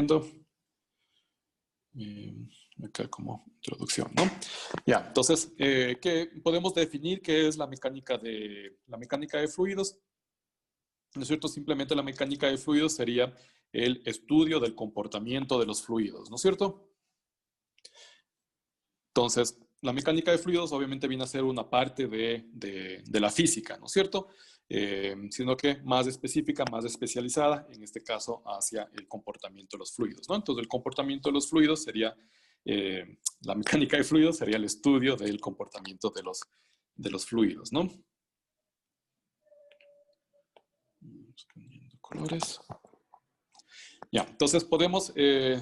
escribiendo. Acá como introducción, ¿no? Ya, entonces, ¿qué podemos definir qué es la mecánica de fluidos? ¿No es cierto? Simplemente la mecánica de fluidos sería el estudio del comportamiento de los fluidos, ¿no es cierto? Entonces, la mecánica de fluidos obviamente viene a ser una parte de la física, ¿no es cierto? Sino que más específica, más especializada, en este caso, hacia el comportamiento de los fluidos, ¿no? Entonces, el comportamiento de los fluidos sería, la mecánica de fluidos sería el estudio del comportamiento de los fluidos, ¿no? Vamos cambiando colores. Ya, entonces podemos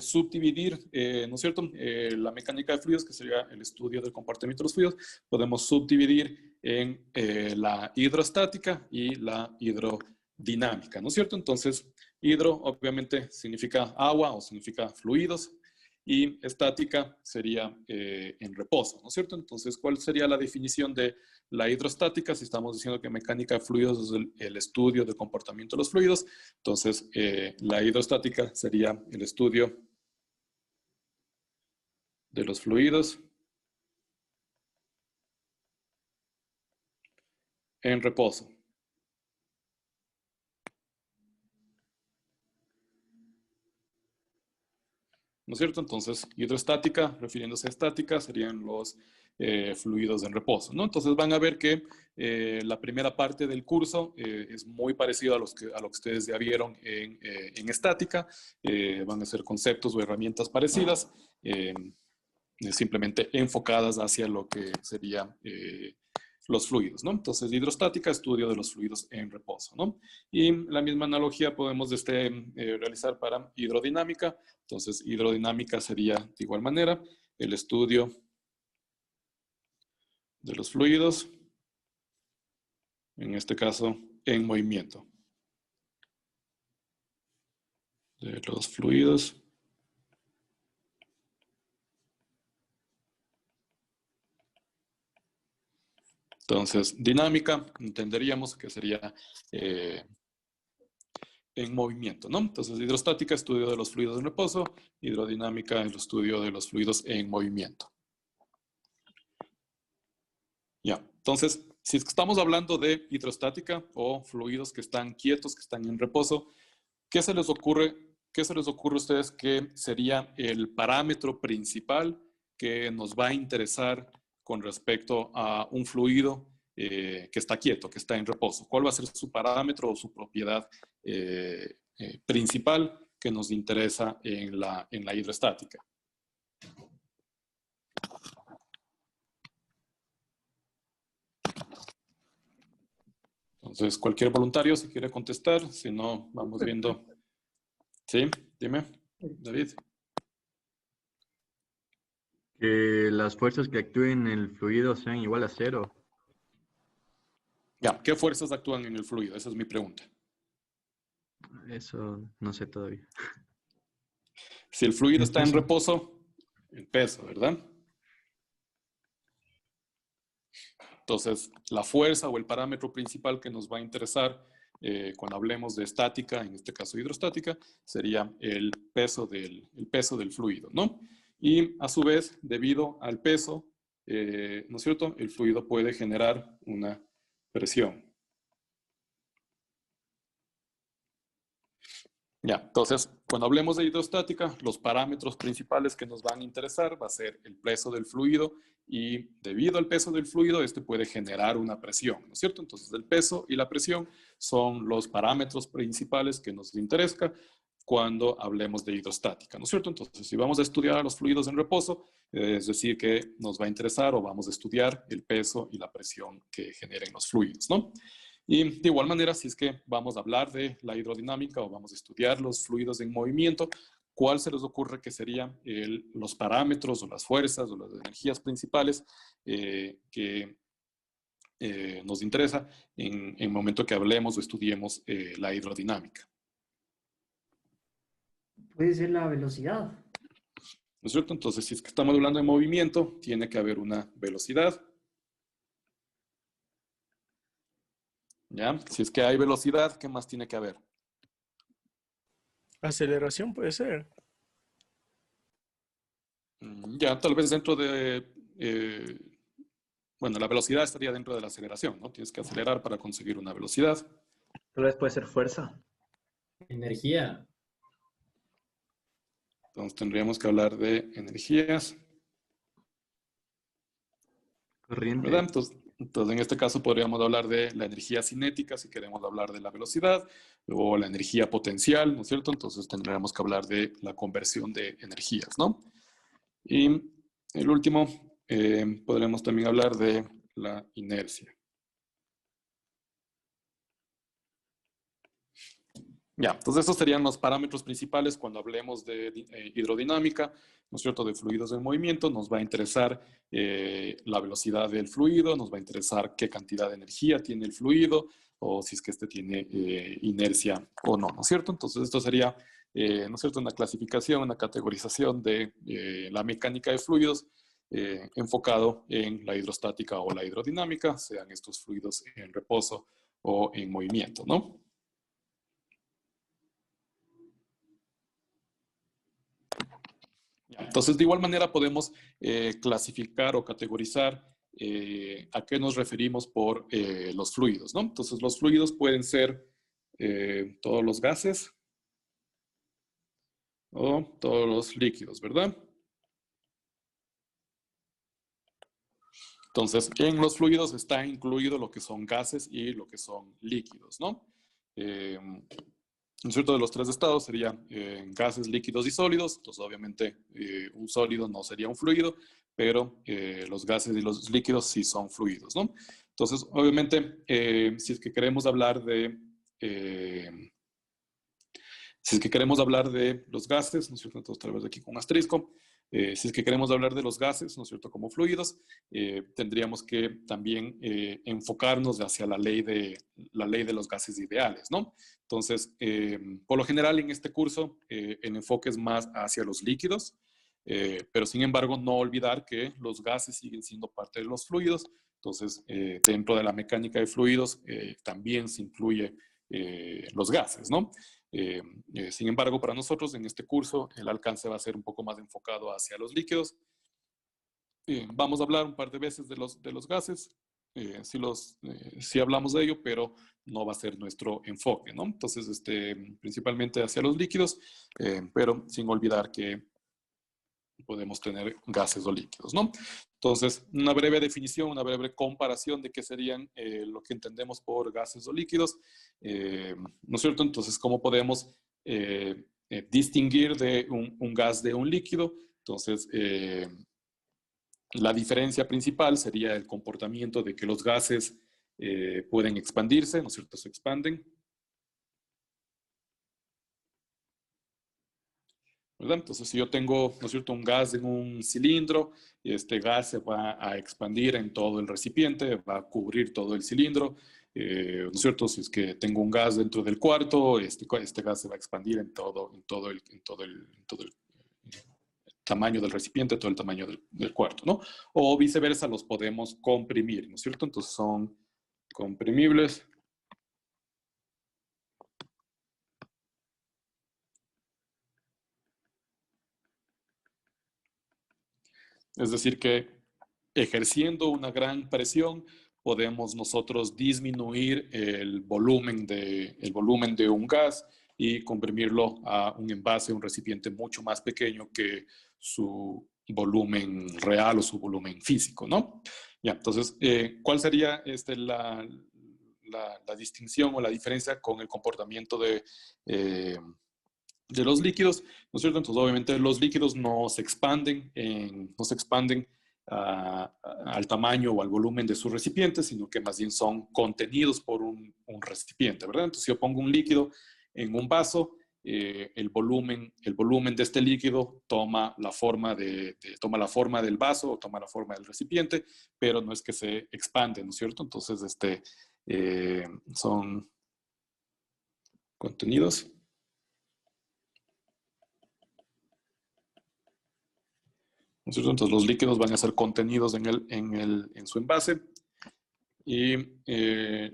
subdividir, ¿no es cierto? La mecánica de fluidos, que sería el estudio del comportamiento de los fluidos, podemos subdividir en la hidrostática y la hidrodinámica, ¿no es cierto? Entonces, hidro obviamente significa agua o significa fluidos, y estática sería en reposo, ¿no es cierto? Entonces, ¿cuál sería la definición de la hidrostática? Si estamos diciendo que mecánica de fluidos es el estudio del comportamiento de los fluidos, entonces la hidrostática sería el estudio de los fluidos en reposo. ¿No es cierto? Entonces, hidrostática, refiriéndose a estática, serían los fluidos en reposo, ¿no? Entonces van a ver que la primera parte del curso es muy parecido a lo que ustedes ya vieron en estática. Van a ser conceptos o herramientas parecidas, simplemente enfocadas hacia lo que sería los fluidos, ¿no? Entonces, hidrostática, estudio de los fluidos en reposo, ¿no? Y la misma analogía podemos realizar para hidrodinámica. Entonces, hidrodinámica sería de igual manera el estudio de los fluidos, en este caso, en movimiento. De los fluidos entonces, dinámica, entenderíamos que sería en movimiento, ¿no? Entonces, hidrostática, estudio de los fluidos en reposo, hidrodinámica, el estudio de los fluidos en movimiento. Ya, entonces, si estamos hablando de hidrostática o fluidos que están quietos, que están en reposo, ¿qué se les ocurre a ustedes que sería el parámetro principal que nos va a interesar con respecto a un fluido que está quieto, que está en reposo? ¿Cuál va a ser su parámetro o su propiedad principal que nos interesa en la hidrostática? Entonces, cualquier voluntario si quiere contestar, si no, vamos viendo. Sí, dime, David. Que las fuerzas que actúen en el fluido sean igual a cero. Ya, ¿qué fuerzas actúan en el fluido? Esa es mi pregunta. Eso no sé todavía. Si el fluido está en peso. reposo, el peso, ¿verdad? Entonces, la fuerza o el parámetro principal que nos va a interesar cuando hablemos de estática, en este caso hidrostática, sería el peso del fluido, ¿no? Y a su vez, debido al peso, ¿no es cierto? El fluido puede generar una presión. Ya, entonces, cuando hablemos de hidrostática, los parámetros principales que nos van a interesar va a ser el peso del fluido y debido al peso del fluido, este puede generar una presión, ¿no es cierto? Entonces, el peso y la presión son los parámetros principales que nos interesan cuando hablemos de hidrostática, ¿no es cierto? Entonces, si vamos a estudiar a los fluidos en reposo, es decir, que nos va a interesar o vamos a estudiar el peso y la presión que generen los fluidos, ¿no? Y de igual manera, si es que vamos a hablar de la hidrodinámica o vamos a estudiar los fluidos en movimiento, ¿cuál se les ocurre que serían los parámetros o las fuerzas o las energías principales que nos interesa en el momento que hablemos o estudiemos la hidrodinámica? Puede ser la velocidad. ¿No es cierto? Entonces, si es que estamos hablando de movimiento, tiene que haber una velocidad. ¿Ya? Si es que hay velocidad, ¿qué más tiene que haber? Aceleración puede ser. Ya, tal vez dentro de, bueno, la velocidad estaría dentro de la aceleración, ¿no? Tienes que acelerar para conseguir una velocidad. Tal vez puede ser fuerza. Energía. Entonces tendríamos que hablar de energías, Corriente. ¿verdad? Entonces, en este caso podríamos hablar de la energía cinética si queremos hablar de la velocidad, o la energía potencial, ¿no es cierto? Entonces tendríamos que hablar de la conversión de energías, ¿no? Y el último, podremos también hablar de la inercia. Ya, entonces estos serían los parámetros principales cuando hablemos de hidrodinámica, ¿no es cierto?, de fluidos en movimiento. Nos va a interesar la velocidad del fluido, nos va a interesar qué cantidad de energía tiene el fluido, o si es que este tiene inercia o no, ¿no es cierto? Entonces esto sería, ¿no es cierto?, una clasificación, una categorización de la mecánica de fluidos enfocado en la hidrostática o la hidrodinámica, sean estos fluidos en reposo o en movimiento, ¿no? Entonces, de igual manera podemos clasificar o categorizar a qué nos referimos por los fluidos, ¿no? Entonces, los fluidos pueden ser todos los gases o todos los líquidos, ¿verdad? Entonces, en los fluidos está incluido lo que son gases y lo que son líquidos, ¿no? ¿No es cierto? De los tres estados serían gases, líquidos y sólidos. Entonces, obviamente, un sólido no sería un fluido, pero los gases y los líquidos sí son fluidos, ¿no? Entonces, obviamente, si es que queremos hablar de los gases, ¿no es cierto? Entonces, tal vez aquí con un asterisco. Si es que queremos hablar de los gases, ¿no es cierto?, como fluidos, tendríamos que también enfocarnos hacia la ley de los gases ideales, ¿no? Entonces, por lo general en este curso, el enfoque es más hacia los líquidos, pero sin embargo no olvidar que los gases siguen siendo parte de los fluidos. Entonces, dentro de la mecánica de fluidos también se incluye los gases, ¿no? Sin embargo, para nosotros en este curso el alcance va a ser un poco más enfocado hacia los líquidos. Vamos a hablar un par de veces de los gases, sí hablamos de ello, pero no va a ser nuestro enfoque, ¿no? Entonces, principalmente hacia los líquidos, pero sin olvidar que podemos tener gases o líquidos, ¿no? Entonces, una breve definición, una breve comparación de qué serían lo que entendemos por gases o líquidos, ¿no es cierto? Entonces, ¿cómo podemos distinguir de un gas de un líquido? Entonces, la diferencia principal sería el comportamiento de que los gases pueden expandirse, ¿no es cierto? Se expanden, ¿verdad? Entonces, si yo tengo, ¿no es cierto?, un gas en un cilindro, este gas se va a expandir en todo el recipiente, va a cubrir todo el cilindro, ¿no es cierto? Si es que tengo un gas dentro del cuarto, este gas se va a expandir en todo el tamaño del recipiente, todo el tamaño del cuarto, ¿no? O viceversa, los podemos comprimir, ¿no es cierto? Entonces son comprimibles. Es decir, que ejerciendo una gran presión, podemos nosotros disminuir el volumen de un gas y comprimirlo a un envase, un recipiente mucho más pequeño que su volumen real o su volumen físico, ¿no? Ya, entonces, ¿cuál sería la distinción o la diferencia con el comportamiento de los líquidos? ¿No es cierto? Entonces, obviamente, los líquidos no se expanden al tamaño o al volumen de su recipiente, sino que más bien son contenidos por un recipiente, ¿verdad? Entonces, si yo pongo un líquido en un vaso, el volumen de este líquido toma la forma del vaso o toma la forma del recipiente, pero no es que se expande, ¿no es cierto? Entonces, son contenidos. ¿No es cierto? Entonces los líquidos van a ser contenidos en su envase, y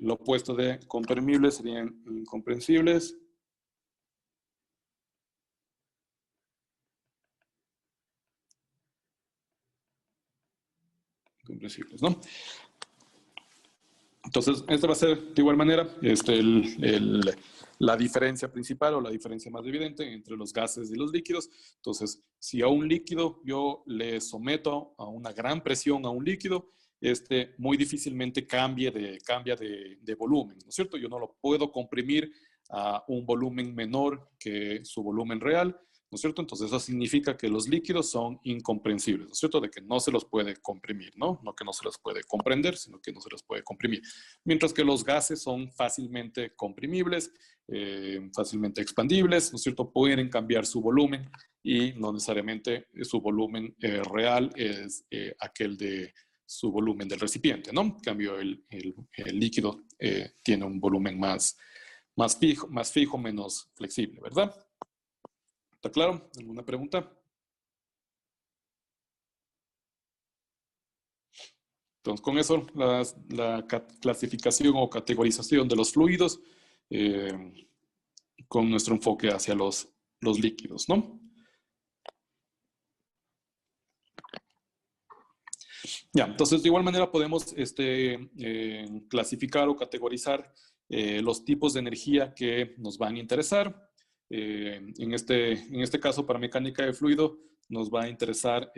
lo opuesto de comprimibles serían incomprensibles. incomprensibles, ¿no? Entonces, esta va a ser de igual manera la diferencia principal o la diferencia más evidente entre los gases y los líquidos. Entonces, si a un líquido yo le someto a una gran presión a un líquido, muy difícilmente cambia de volumen, ¿no es cierto? Yo no lo puedo comprimir a un volumen menor que su volumen real, ¿no es cierto? Entonces eso significa que los líquidos son incomprensibles, ¿no es cierto? De que no se los puede comprimir, ¿no? No que no se los puede comprender, sino que no se los puede comprimir. Mientras que los gases son fácilmente comprimibles, fácilmente expandibles, ¿no es cierto? Pueden cambiar su volumen y no necesariamente su volumen real es aquel de su volumen del recipiente, ¿no? En cambio, el líquido tiene un volumen más fijo, menos flexible, ¿verdad? ¿Está claro? ¿Alguna pregunta? Entonces, con eso, la clasificación o categorización de los fluidos con nuestro enfoque hacia los líquidos, ¿no? Ya, entonces de igual manera podemos clasificar o categorizar los tipos de energía que nos van a interesar. En este caso, para mecánica de fluido, nos va a interesar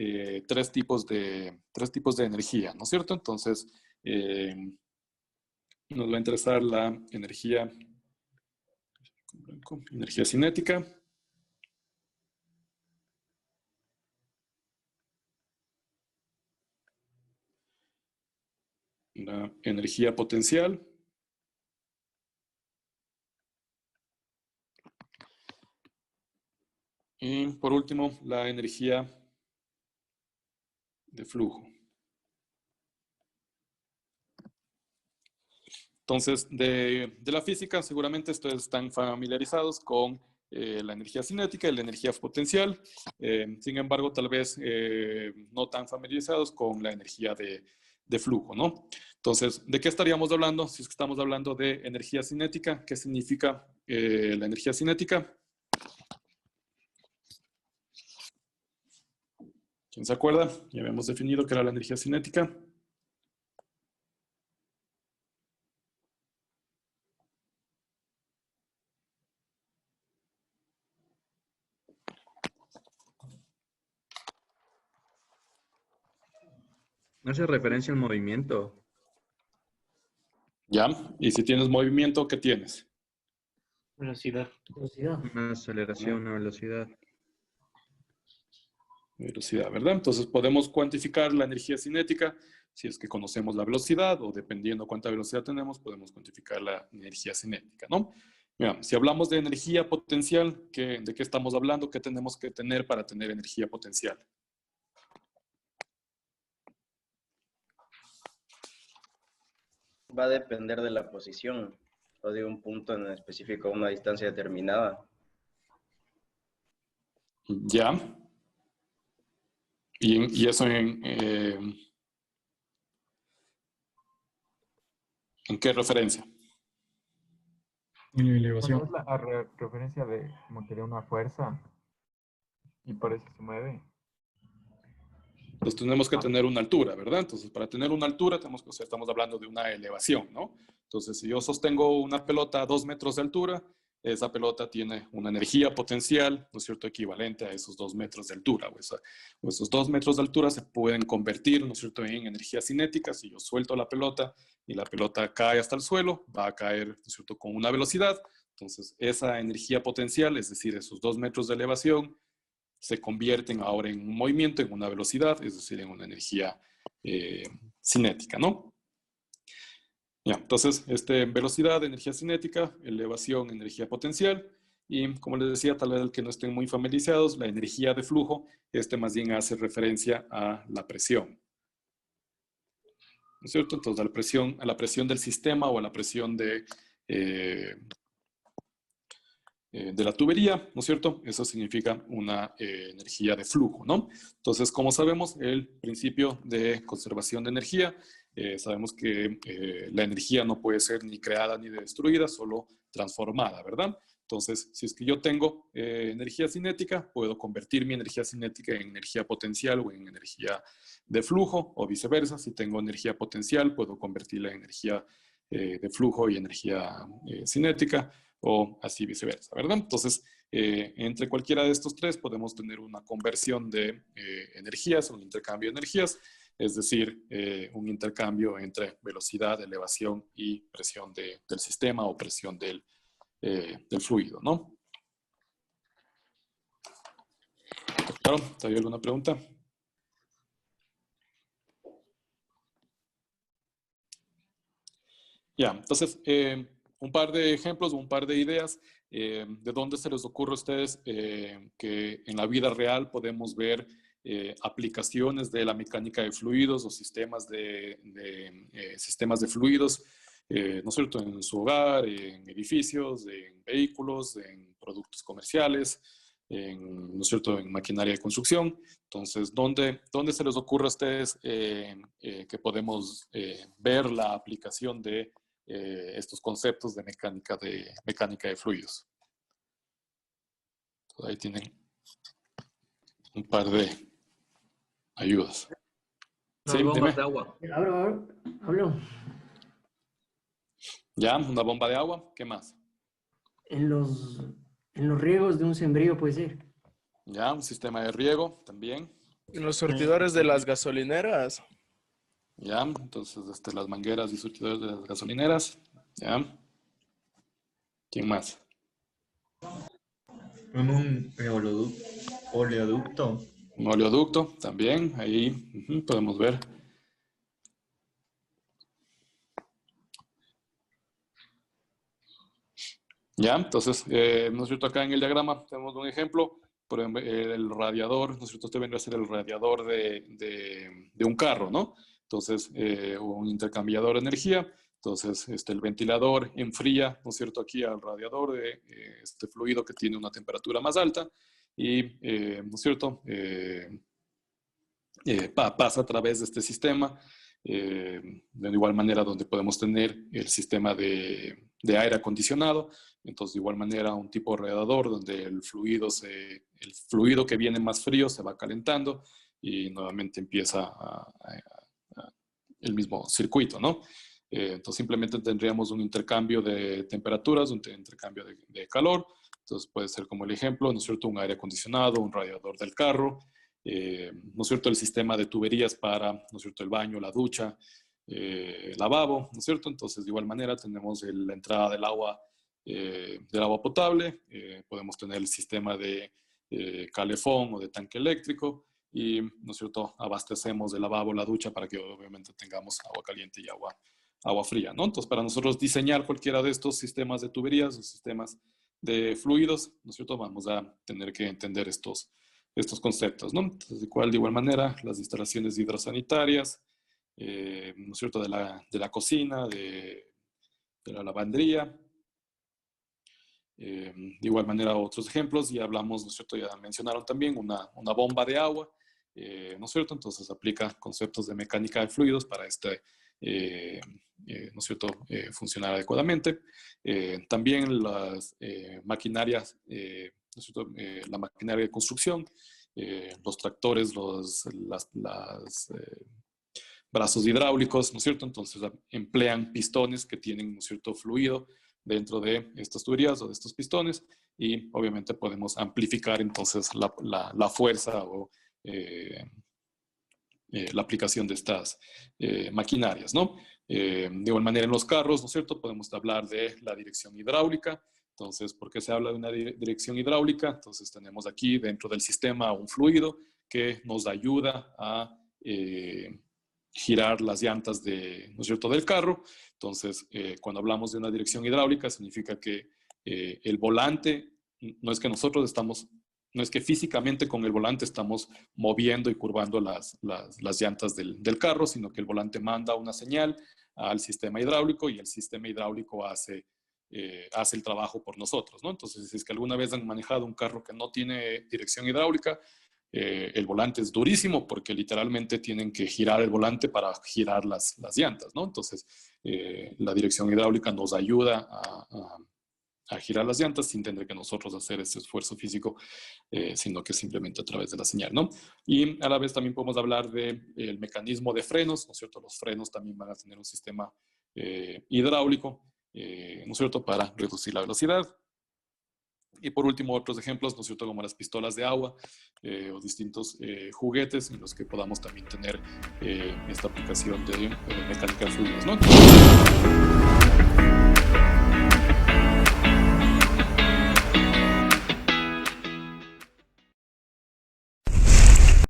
tres tipos de energía, ¿no es cierto? Entonces, nos va a interesar la energía cinética, la energía potencial y, por último, la energía de flujo. Entonces, de la física, seguramente ustedes están familiarizados con la energía cinética y la energía potencial. Sin embargo, tal vez no tan familiarizados con la energía de flujo, ¿no? Entonces, ¿de qué estaríamos hablando? Si es que estamos hablando de energía cinética, ¿qué significa la energía cinética? ¿Quién se acuerda? Ya habíamos definido qué era la energía cinética. ¿No hace referencia al movimiento? ¿Ya? Y si tienes movimiento, ¿qué tienes? Velocidad. Velocidad. Una aceleración, una velocidad. Velocidad, ¿verdad? Entonces podemos cuantificar la energía cinética si es que conocemos la velocidad o dependiendo cuánta velocidad tenemos, podemos cuantificar la energía cinética, ¿no? Mira, si hablamos de energía potencial, ¿de qué estamos hablando? ¿Qué tenemos que tener para tener energía potencial? Va a depender de la posición o de un punto en específico, una distancia determinada. ¿Ya? Y eso ¿en qué referencia? En elevación. Bueno, es la referencia de como que de una fuerza y por eso se mueve. Entonces tenemos que tener una altura, ¿verdad? Entonces para tener una altura estamos hablando de una elevación, ¿no? Entonces si yo sostengo una pelota a 2 metros de altura, esa pelota tiene una energía potencial, ¿no es cierto?, equivalente a esos 2 metros de altura. O esos 2 metros de altura se pueden convertir, ¿no es cierto?, en energía cinética. Si yo suelto la pelota y la pelota cae hasta el suelo, va a caer, ¿no es cierto?, con una velocidad. Entonces esa energía potencial, es decir, esos 2 metros de elevación, se convierten ahora en un movimiento, en una velocidad, es decir, en una energía cinética, ¿no? Ya, entonces, velocidad, energía cinética, elevación, energía potencial, y como les decía, tal vez el que no estén muy familiarizados, la energía de flujo, más bien hace referencia a la presión. ¿No es cierto? Entonces, a la presión del sistema o a la presión de la tubería, ¿no es cierto? Eso significa una energía de flujo, ¿no? Entonces, como sabemos, el principio de conservación de energía, sabemos que la energía no puede ser ni creada ni destruida, solo transformada, ¿verdad? Entonces, si es que yo tengo energía cinética, puedo convertir mi energía cinética en energía potencial o en energía de flujo, o viceversa. Si tengo energía potencial, puedo convertirla en energía de flujo y energía cinética, o así viceversa, ¿verdad? Entonces, entre cualquiera de estos tres podemos tener una conversión de energías, un intercambio de energías, es decir, un intercambio entre velocidad, elevación y presión del sistema o presión del fluido, ¿no? Claro, ¿hay alguna pregunta? Ya, entonces, un par de ejemplos, un par de ideas de dónde se les ocurre a ustedes que en la vida real podemos ver aplicaciones de la mecánica de fluidos o sistemas sistemas de fluidos, ¿no es cierto?, en su hogar, en edificios, en vehículos, en productos comerciales, ¿no es cierto?, en maquinaria de construcción. Entonces, ¿dónde se les ocurre a ustedes que podemos ver la aplicación de estos conceptos de mecánica de fluidos? Entonces, ahí tienen un par de ayudas. Las Sí, bombas dime. de agua. Hablo. Ya, una bomba de agua. ¿Qué más? En los riegos de un sembrío puede ser. Ya, un sistema de riego también. En los surtidores de las gasolineras. Ya, entonces las mangueras y surtidores de las gasolineras. Ya. ¿Quién más? En un oleoducto. Un oleoducto también. Ahí podemos ver. Ya, entonces, ¿no es cierto? Acá en el diagrama tenemos un ejemplo. Por ejemplo, el radiador, ¿no es cierto? Este vendría a ser el radiador de un carro, ¿no? Entonces, un intercambiador de energía. Entonces, el ventilador enfría, ¿no es cierto?, aquí al radiador de este fluido que tiene una temperatura más alta y, ¿no es cierto?, pasa a través de este sistema. De igual manera, donde podemos tener el sistema de aire acondicionado. Entonces, de igual manera, un tipo de radiador donde el fluido que viene más frío se va calentando y nuevamente empieza el mismo circuito, ¿no? Entonces, simplemente tendríamos un intercambio de temperaturas, un intercambio de calor. Entonces, puede ser como el ejemplo, ¿no es cierto?, un aire acondicionado, un radiador del carro, ¿no es cierto?, el sistema de tuberías para, ¿no es cierto?, el baño, la ducha, lavabo, ¿no es cierto? Entonces, de igual manera, tenemos la entrada del agua potable, podemos tener el sistema de calefón o de tanque eléctrico y, ¿no es cierto?, abastecemos el lavabo, la ducha para que obviamente tengamos agua caliente y agua fría, ¿no? Entonces, para nosotros diseñar cualquiera de estos sistemas de tuberías o sistemas de fluidos, ¿no es cierto?, vamos a tener que entender estos conceptos, ¿no? Entonces, de igual manera, las instalaciones hidrosanitarias, ¿no es cierto?, de la cocina, de la lavandería. De igual manera, otros ejemplos, ya hablamos, ¿no es cierto?, ya mencionaron también una bomba de agua, ¿no es cierto? Entonces, aplica conceptos de mecánica de fluidos para ¿no es cierto?, funcionar adecuadamente. También las maquinarias, ¿no es cierto?, la maquinaria de construcción, los tractores, brazos hidráulicos, ¿no es cierto? Entonces emplean pistones que tienen, ¿no es cierto?, fluido dentro de estas tuberías o de estos pistones y obviamente podemos amplificar entonces la fuerza o la aplicación de estas maquinarias, ¿no? De igual manera en los carros, ¿no es cierto?, podemos hablar de la dirección hidráulica. Entonces, ¿por qué se habla de una dirección hidráulica? Entonces, tenemos aquí dentro del sistema un fluido que nos ayuda a girar las llantas ¿no es cierto?, del carro. Entonces, cuando hablamos de una dirección hidráulica, significa que el volante, no es que físicamente con el volante estamos moviendo y curvando las llantas del carro, sino que el volante manda una señal al sistema hidráulico y el sistema hidráulico hace el trabajo por nosotros, ¿no? Entonces, si es que alguna vez han manejado un carro que no tiene dirección hidráulica, el volante es durísimo porque literalmente tienen que girar el volante para girar las llantas, ¿no? Entonces, la dirección hidráulica nos ayuda a girar las llantas sin tener que nosotros hacer ese esfuerzo físico, sino que simplemente a través de la señal, ¿no? Y a la vez también podemos hablar del mecanismo de frenos, ¿no es cierto? Los frenos también van a tener un sistema hidráulico, ¿no es cierto?, para reducir la velocidad. Y por último, otros ejemplos, ¿no es cierto?, como las pistolas de agua o distintos juguetes en los que podamos también tener esta aplicación de mecánica de fluidos, ¿no?